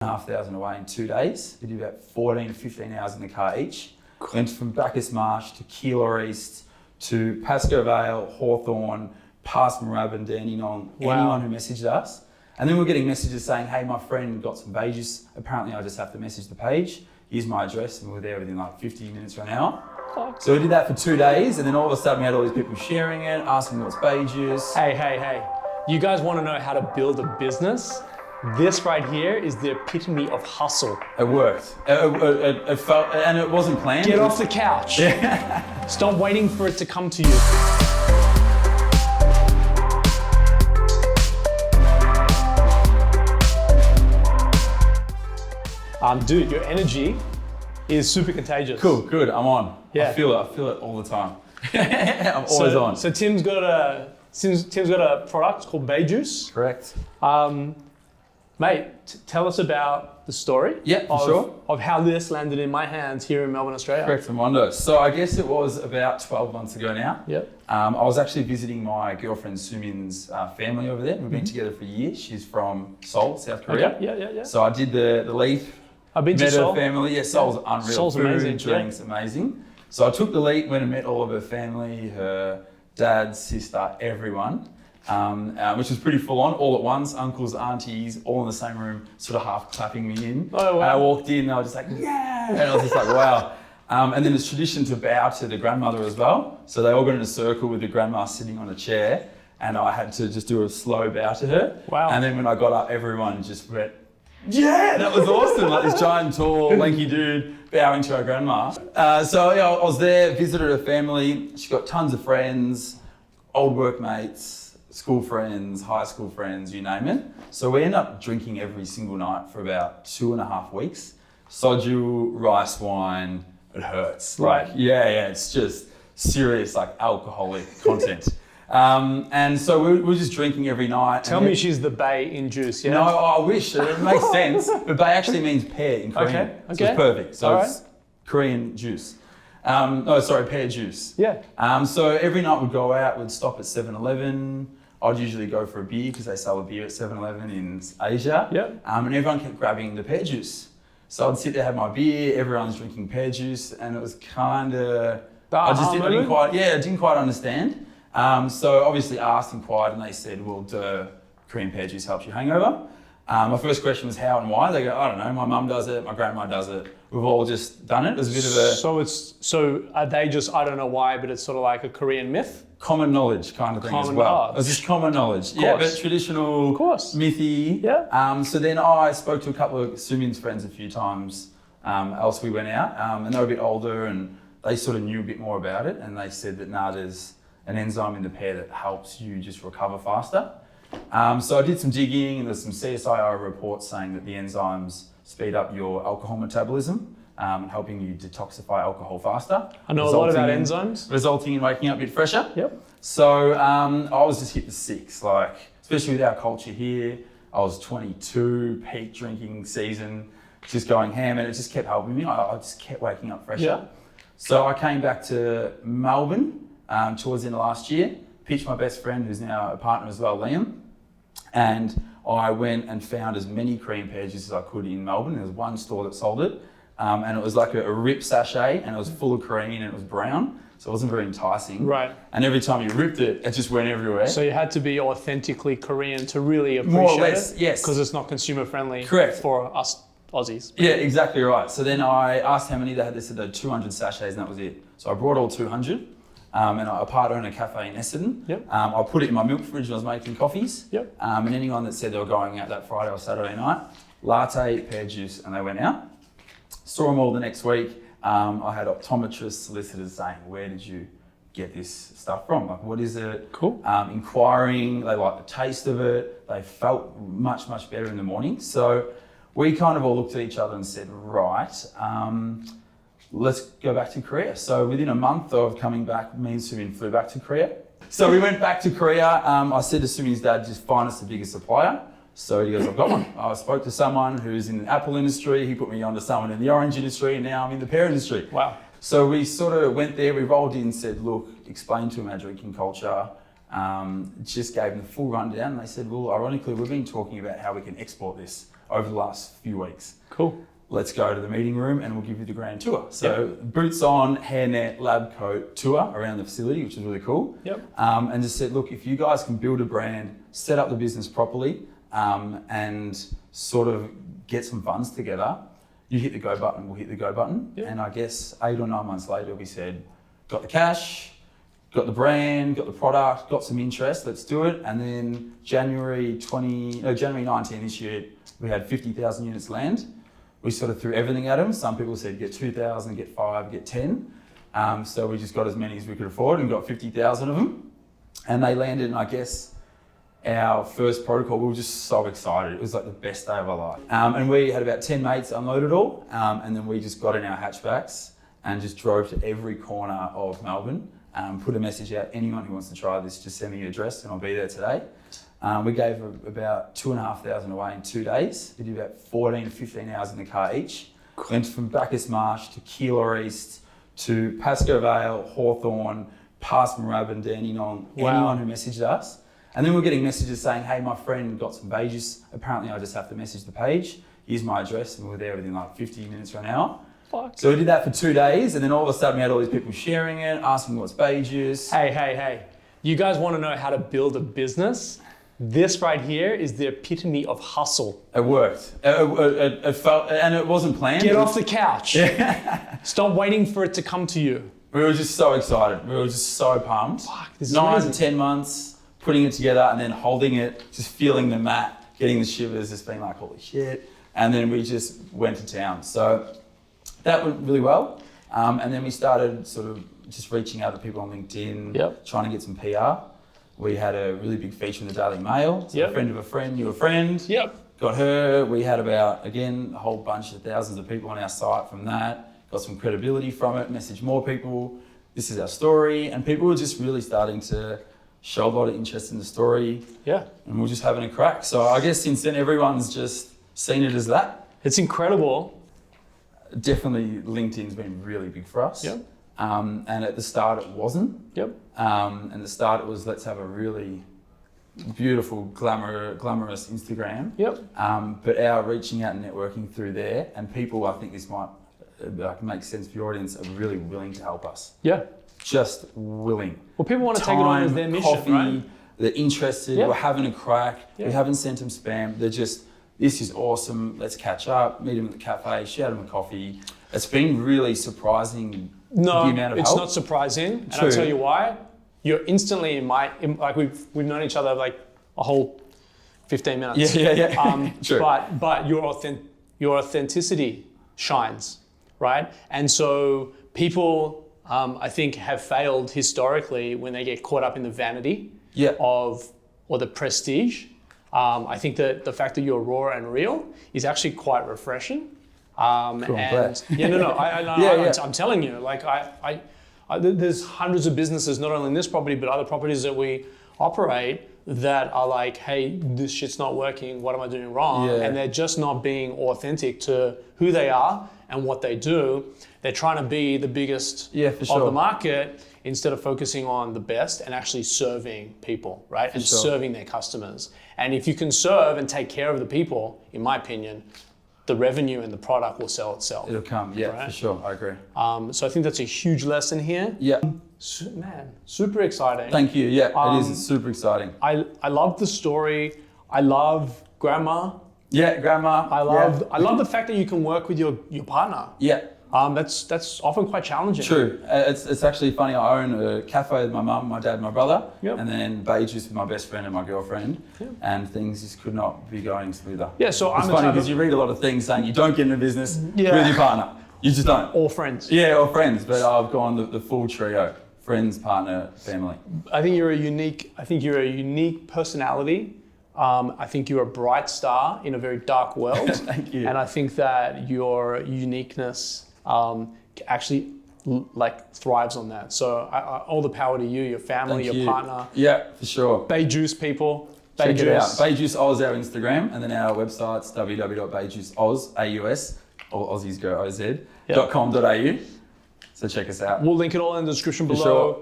5,500 away in 2 days. We did about 14 to 15 hours in the car each. Went from Bacchus Marsh to Keilor East to Pascoe Vale, Hawthorne, past Moorabbin, Dandenong, anyone who messaged us. And then we're getting messages saying, hey, my friend got some Bae Juice. Apparently I just have to message the page. Here's my address, and we're there within like 15 minutes to an hour. So we did that for 2 days, and then all of a sudden we had all these people sharing it, asking what's Bae Juice. Hey. You guys want to know how to build a business? This right here is the epitome of hustle. It worked. It felt, and it wasn't planned. Get off the couch. Yeah. Stop waiting for it to come to you. Dude, your energy is super contagious. Cool, good, I'm on. Yeah. I feel it all the time. I'm always on. So Tim's got a product called Bae Juice. Correct. Mate, tell us about the story of how this landed in my hands here in Melbourne, Australia. Correct, Mondo. So I guess it was about 12 months ago now. Yep. I was actually visiting my girlfriend Sumin's family over there. We've been together for years. She's from Seoul, South Korea. Okay. Yeah. So I did the Leaf. I've been to met Seoul. Her family. Yeah, Seoul's unreal. Seoul's food, amazing. Drinks, amazing. So I took the leap, went and met all of her family, her dad, sister, everyone. Which was pretty full on, all at once, uncles, aunties, all in the same room, sort of half clapping me in. Oh, wow. And I walked in and I was just like, yeah! And I was just like, wow. And then it's tradition to bow to the grandmother as well. So they all got in a circle with the grandma sitting on a chair, and I had to just do a slow bow to her. Wow. And then when I got up, everyone just went, yeah, that was awesome. Like this giant, tall, lanky dude bowing to our grandma. So yeah, I was there, visited her family. She got tons of friends, old workmates, school friends, high school friends, you name it. So we end up drinking every single night for about 2.5 weeks. Soju, rice wine, it hurts. Right. Like, yeah, it's just serious like alcoholic content. And so we were just drinking every night. Tell me she's the Bae in juice, yeah? No, I wish, it makes sense. But Bae actually means pear in Korean. Okay. So it's perfect. So it's Korean juice. Pear juice. Yeah. So every night we'd go out, we'd stop at 7-Eleven. I'd usually go for a beer because they sell a beer at 7-Eleven in Asia. Yep. And everyone kept grabbing the pear juice. So I'd sit there, have my beer, everyone's drinking pear juice, and it was kind of, I didn't quite understand. So obviously asked, inquired, and they said, well, Korean pear juice helps you hangover. My first question was how and why. They go, I don't know, my mum does it, my grandma does it. We've all just done it. It was a bit of a... So are they just, I don't know why, but it's sort of like a Korean myth? Common knowledge kind of thing as well. It's just common knowledge. Yeah, but traditional, mythy. Yeah. So then I spoke to a couple of Sumin's friends a few times else we went out, and they were a bit older and they sort of knew a bit more about it, and they said that there's an enzyme in the pear that helps you just recover faster. So I did some digging, and there's some CSIRO reports saying that the enzymes speed up your alcohol metabolism, helping you detoxify alcohol faster. I know a lot about enzymes. Resulting in waking up a bit fresher. Yep. So I was just hit the six, like, especially with our culture here. I was 22, peak drinking season, just going ham, and it just kept helping me. I just kept waking up fresher. Yeah. So I came back to Melbourne towards the end of last year, pitched my best friend, who's now a partner as well, Liam, and I went and found as many Korean pear juices as I could in Melbourne. There was one store that sold it, and it was like a rip sachet, and it was full of cream, and it was brown, so it wasn't very enticing. Right. And every time you ripped it, it just went everywhere. So you had to be authentically Korean to really appreciate More or less, it? yes. Because it's not consumer friendly. Correct. For us Aussies. Yeah, exactly right. So then I asked how many they had. They said they had 200 sachets, and that was it. So I brought all 200. And I part own a cafe in Essendon. Yep. I put it in my milk fridge when I was making coffees. Yep. And anyone that said they were going out that Friday or Saturday night, latte, pear juice, and they went out. Saw them all the next week. I had optometrists, solicitors saying, where did you get this stuff from? Like, what is it? Cool. Inquiring, they liked the taste of it. They felt much, much better in the morning. So we kind of all looked at each other and said, right, let's go back to Korea. So within a month of coming back, me and Sumin flew back to Korea. So we went back to Korea. I said to Sumin's dad, just find us the biggest supplier. So he goes, I've got one. I spoke to someone who's in the apple industry. He put me on to someone in the orange industry, and now I'm in the pear industry. Wow. So we sort of went there, we rolled in and said, look, explain to him our drinking culture. Just gave them the full rundown. And they said, well, ironically, we've been talking about how we can export this. over the last few weeks. Cool. Let's go to the meeting room and we'll give you the grand tour. So boots on, hairnet, lab coat tour around the facility, which is really cool. Yep. And just said, look, if you guys can build a brand, set up the business properly, and sort of get some funds together, you hit the go button, we'll hit the go button. Yep. And I guess 8 or 9 months later, we said, got the cash, got the brand, got the product, got some interest, let's do it. And then January 19 this year, we had 50,000 units land. We sort of threw everything at them. Some people said get 2,000, get 5, get 10. So we just got as many as we could afford and got 50,000 of them. And they landed, and I guess our first protocol, we were just so excited. It was like the best day of our life. And we had about 10 mates unload it all. And then we just got in our hatchbacks and just drove to every corner of Melbourne. Put a message out, anyone who wants to try this, just send me your address and I'll be there today. We gave about 2,500 away in 2 days. We did about 14 to 15 hours in the car each. Went from Bacchus Marsh to Keilor East to Pascoe Vale, Hawthorne, past Moorabbin, Dandenong, anyone who messaged us. And then we're getting messages saying, hey, my friend got some Bae Juice. Apparently I just have to message the page. Here's my address, and we're there within like 50 minutes or an hour. Fuck. So we did that for 2 days, and then all of a sudden we had all these people sharing it, asking what's Bae Juice. Hey. You guys want to know how to build a business? This right here is the epitome of hustle. It worked. It felt, and it wasn't planned. Get off the couch. Stop waiting for it to come to you. We were just so excited. We were just so pumped. Fuck, this is 9 amazing. to 10 months, putting it together and then holding it, just feeling the mat, getting the shivers, just being like, holy shit. And then we just went to town. So that went really well. And then we started sort of just reaching out to people on LinkedIn, trying to get some PR. We had a really big feature in the Daily Mail. So a friend of a friend knew a friend. Got her. We had about, again, a whole bunch of thousands of people on our site from that. Got some credibility from it, messaged more people. This is our story. And people were just really starting to show a lot of interest in the story. And we were just having a crack. So I guess since then, everyone's just seen it as that. It's incredible. Definitely LinkedIn's been really big for us. And at the start it wasn't. And the start it was, let's have a really beautiful, glamorous Instagram. But our reaching out and networking through there, and people, I think this might make sense for your audience, are really willing to help us. Just willing. Well, people want to take it on as their mission, coffee, right? They're interested, we're having a crack, we haven't sent them spam, they're just, this is awesome, let's catch up, meet them at the cafe, shout them a coffee. It's been really surprising. No, the amount of it's help. not surprising, and I'll tell you why. You're instantly like we've known each other like a whole 15 minutes. True. But your authenticity shines, right? And so people, I think, have failed historically when they get caught up in the vanity or the prestige. I think that the fact that you're raw and real is actually quite refreshing. Cool, and I'm telling you, like there's hundreds of businesses, not only in this property, but other properties that we operate that are like, hey, this shit's not working, what am I doing wrong? And they're just not being authentic to who they are and what they do. They're trying to be the biggest of the market instead of focusing on the best and actually serving people, right? And serving their customers. And if you can serve and take care of the people, in my opinion, the revenue and the product will sell itself. It'll come, for sure, I agree. So I think that's a huge lesson here. Man, super exciting. Thank you, it is, it's super exciting. I love the story. I love grandma. Grandma. I love the fact that you can work with your partner. That's often quite challenging. True. It's actually funny. I own a cafe with my mum, my dad, my brother, and then Bae Juice with my best friend and my girlfriend, and things just could not be going smoother. So it's funny because you read a lot of things saying you don't get into business with your partner. You just don't. Or friends. Or friends. But I've gone the full trio: friends, partner, family. I think you're a unique personality. I think you're a bright star in a very dark world. Thank you. And I think that your uniqueness actually thrives on that. So all the power to you, your family, your partner. For sure. Bae Juice people. Check it out. Bae Juice Oz, our Instagram, and then our website's www.baejuiceoz, A-U-S, all Aussies go OZ.com.au. So check us out. We'll link it all in the description below. For sure.